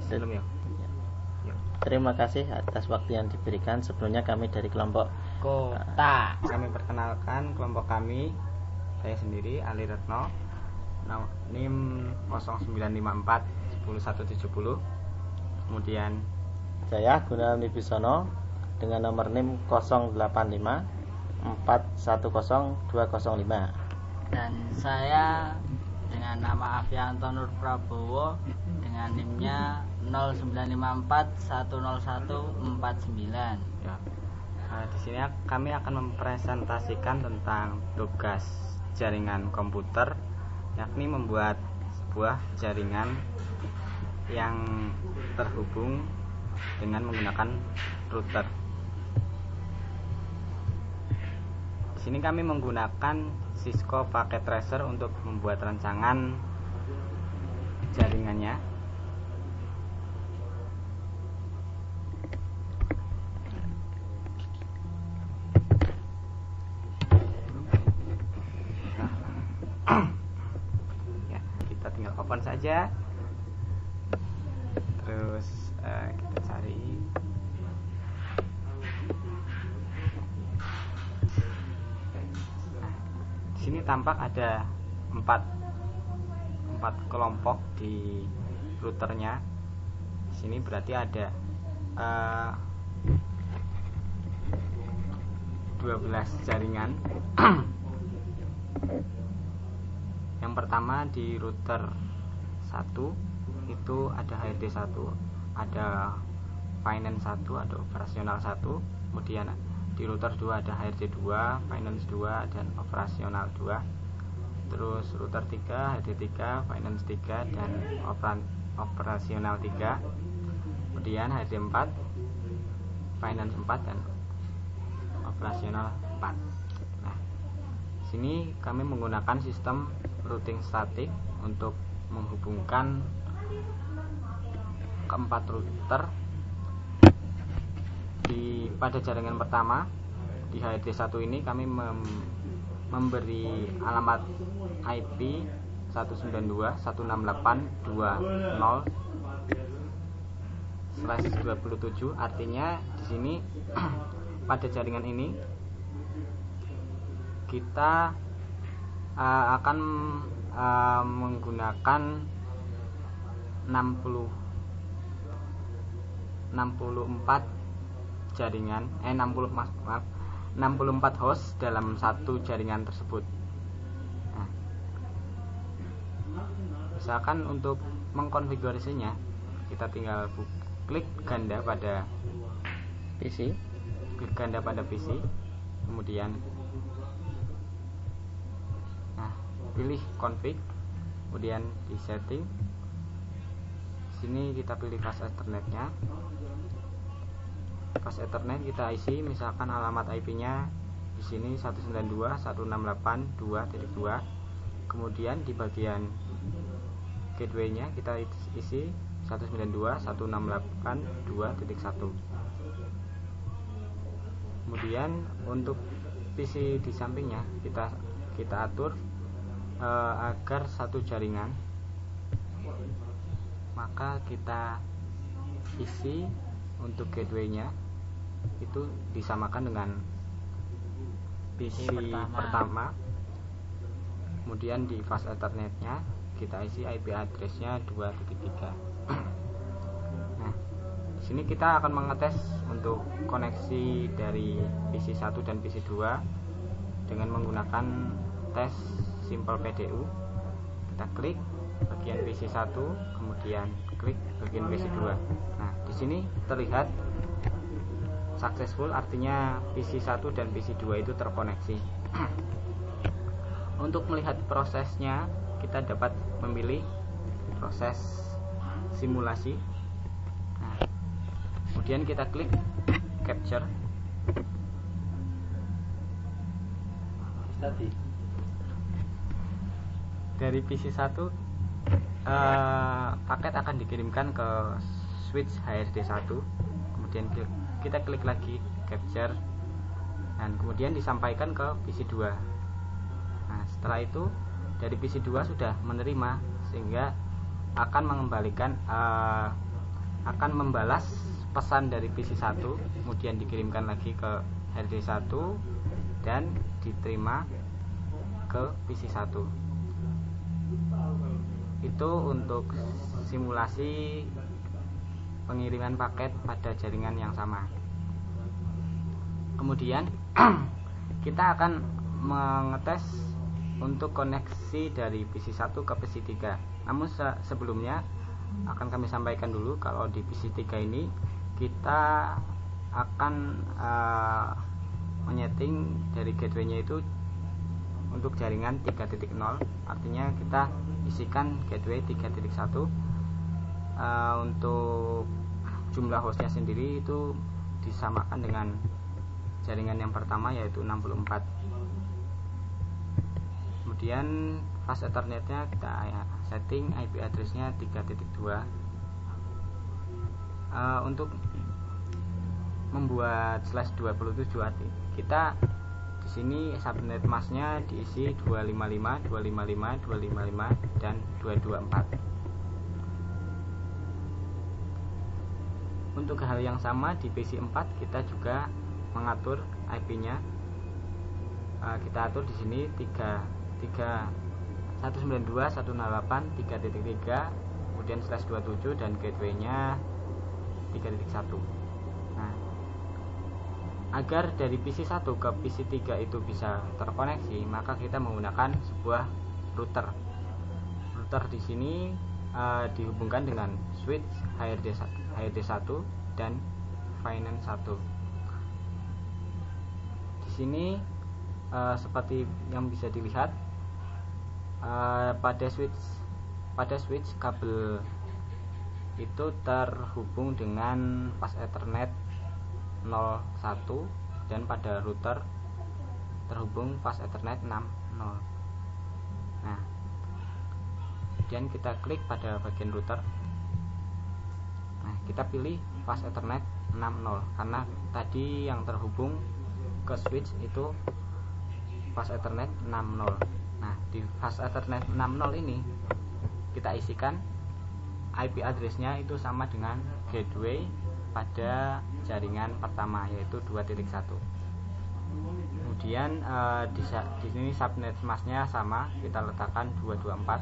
Belum ya? Terima kasih atas waktu yang diberikan. Sebelumnya kami dari kelompok Kota. Kami perkenalkan kelompok kami. Saya sendiri Ali Retno, NIM 0954 10170. Kemudian saya Gunawan Wibisono dengan nomor NIM 085 410205. Dan saya dengan nama Afianto Nur Prabowo dengan NIM-nya 0954 10149. ya, di sini kami akan mempresentasikan tentang tugas jaringan komputer, yakni membuat sebuah jaringan yang terhubung dengan menggunakan router. Di sini kami menggunakan Cisco Packet Tracer untuk membuat rancangan jaringannya. Ya, kita tinggal open saja. Terus kita cari. Di sini tampak ada empat kelompok di routernya. Di sini berarti ada 12 jaringan. Yang pertama di router 1 itu ada HRD 1, ada finance 1, ada operasional 1. Kemudian di router 2 ada HRD 2, finance 2, dan operasional 2. Terus router 3, HRD 3, finance 3, dan operasional 3. Kemudian HRD 4, finance 4, dan operasional 4. Nah, sini kami menggunakan sistem routing statik untuk menghubungkan keempat router. Pada jaringan pertama di HRD 1 ini kami memberi alamat IP 192.168.20/27. Artinya di sini pada jaringan ini kita akan menggunakan 64 jaringan 64 host dalam satu jaringan tersebut. Nah, misalkan untuk mengkonfigurasinya, kita tinggal klik ganda pada PC, kemudian pilih config, kemudian di setting. Sini kita pilih fast ethernetnya. Fast Ethernet kita isi misalkan alamat IP-nya di sini 192.168.2.2. Kemudian di bagian gateway-nya kita isi 192.168.2.1. Kemudian untuk PC di sampingnya kita atur agar satu jaringan, maka kita isi untuk gateway-nya itu disamakan dengan PC pertama. Kemudian di fast Ethernet-nya kita isi IP address-nya 2.3. Nah, di sini kita akan mengetes untuk koneksi dari PC 1 dan PC 2 dengan menggunakan tes Simple PDU. Kita klik bagian PC 1, kemudian klik bagian PC 2. Nah, di sini terlihat successful, artinya PC 1 dan PC 2 itu terkoneksi. Untuk melihat prosesnya, kita dapat memilih proses simulasi. Nah, kemudian kita klik capture. Dari PC 1 paket akan dikirimkan ke switch HRD 1. Kemudian kita klik lagi capture, dan kemudian disampaikan ke PC 2. Nah, setelah itu dari PC 2 sudah menerima, sehingga akan mengembalikan akan membalas pesan dari PC1, kemudian dikirimkan lagi ke HRD1 dan diterima ke PC1. Itu untuk simulasi pengiriman paket pada jaringan yang sama. Kemudian kita akan mengetes untuk koneksi dari PC1 ke PC3. Namun sebelumnya akan kami sampaikan dulu kalau di PC3 ini kita akan menyeting dari gateway-nya itu untuk jaringan 3.0, artinya kita isikan gateway 3.1. Untuk jumlah hostnya sendiri itu disamakan dengan jaringan yang pertama, yaitu 64. Kemudian fast ethernetnya kita setting IP addressnya 3.2. Untuk membuat /27 kita di sini subnet masknya diisi 255, 255, 255 dan 224. Untuk hal yang sama di PC4 kita juga mengatur IP-nya. Kita atur di sini 192.168.3.3, kemudian /27 dan gateway-nya 3.1. Nah, agar dari PC1 ke PC3 itu bisa terkoneksi, maka kita menggunakan sebuah router. Router di sini dihubungkan dengan switch HRD1 dan Finance 1. Di sini seperti yang bisa dilihat, pada switch kabel itu terhubung dengan fast Ethernet 01 dan pada router terhubung fast Ethernet 60. Nah, kemudian kita klik pada bagian router. Nah, kita pilih fast Ethernet 60 karena tadi yang terhubung ke switch itu fast Ethernet 60. Nah, di fast Ethernet 60 ini kita isikan IP addressnya itu sama dengan gateway pada jaringan pertama, yaitu 2.1. Kemudian di sini subnet masknya sama, kita letakkan 224.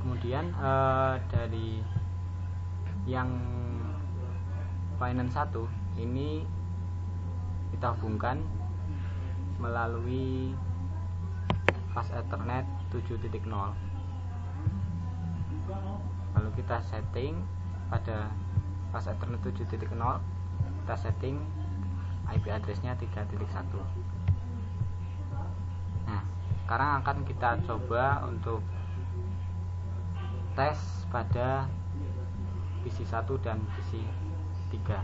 Kemudian dari yang Finance 1 ini kita hubungkan melalui fast Ethernet 7.0. Lalu kita setting pada fast Ethernet 7.0, kita setting IP addressnya 3.1. Nah, sekarang akan kita coba untuk tes pada PC1 dan PC3.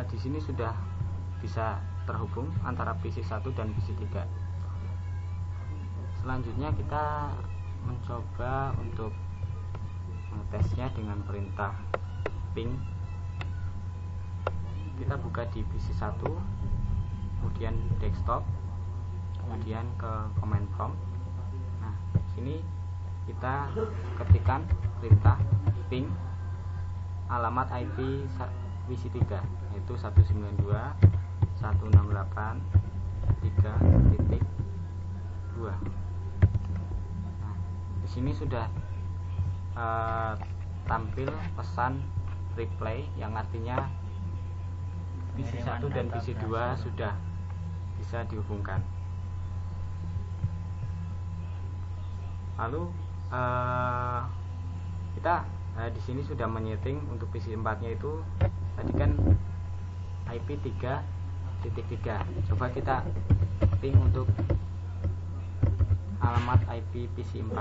Di sini sudah bisa terhubung antara PC1 dan PC3. Selanjutnya kita mencoba untuk mengetesnya dengan perintah ping. Kita buka di PC1, kemudian desktop, kemudian ke command prompt. Nah, sini kita ketikkan perintah ping alamat IP PC3, yaitu 192.168.3.2. Nah, di sini sudah tampil pesan replay yang artinya PC1 dan PC2 sudah bisa dihubungkan. Lalu kita di sini sudah menyeting untuk PC 4-nya itu tadi kan IP 3.3. Coba kita ping untuk alamat IP PC 4.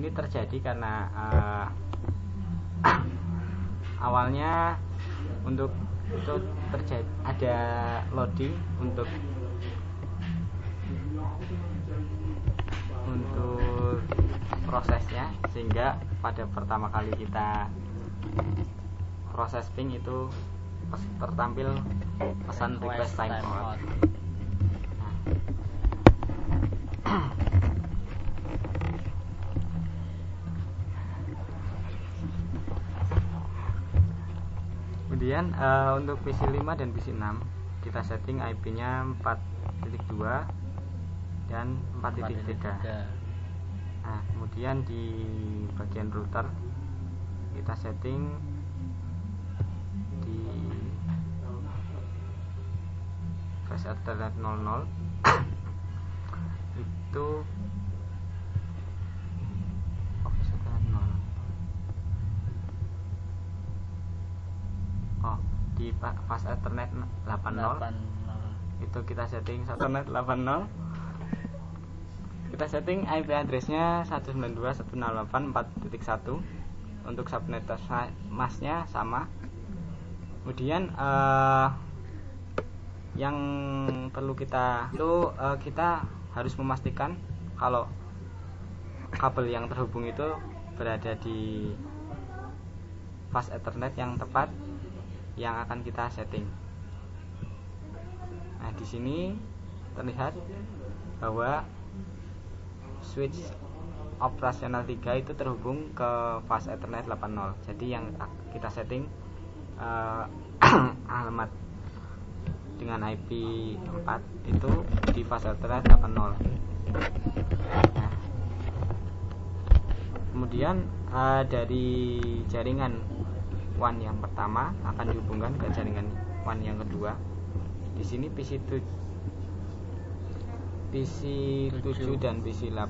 Ini terjadi karena awalnya untuk itu terjadi ada loading untuk prosesnya, sehingga pada pertama kali kita proses ping itu tertampil pesan request timeout. Kemudian untuk PC 5 dan PC 6 kita setting IP-nya 4.2 dan 4.3. Nah, kemudian di bagian router kita setting di flash ethernet 00 itu di fast ethernet 80 itu kita setting ethernet 80. Kita setting IP address-nya 192.168.4.1. Untuk subnet masknya sama. Kemudian yang perlu kita kita harus memastikan kalau kabel yang terhubung itu berada di fast ethernet yang tepat yang akan kita setting. Nah, di sini terlihat bahwa switch operasional 3 itu terhubung ke fast ethernet 80. Jadi yang kita setting alamat dengan IP 4 itu di fast ethernet 80. Nah, kemudian dari jaringan WAN yang pertama akan dihubungkan ke jaringan WAN yang kedua. Di sini PC 7 dan PC 8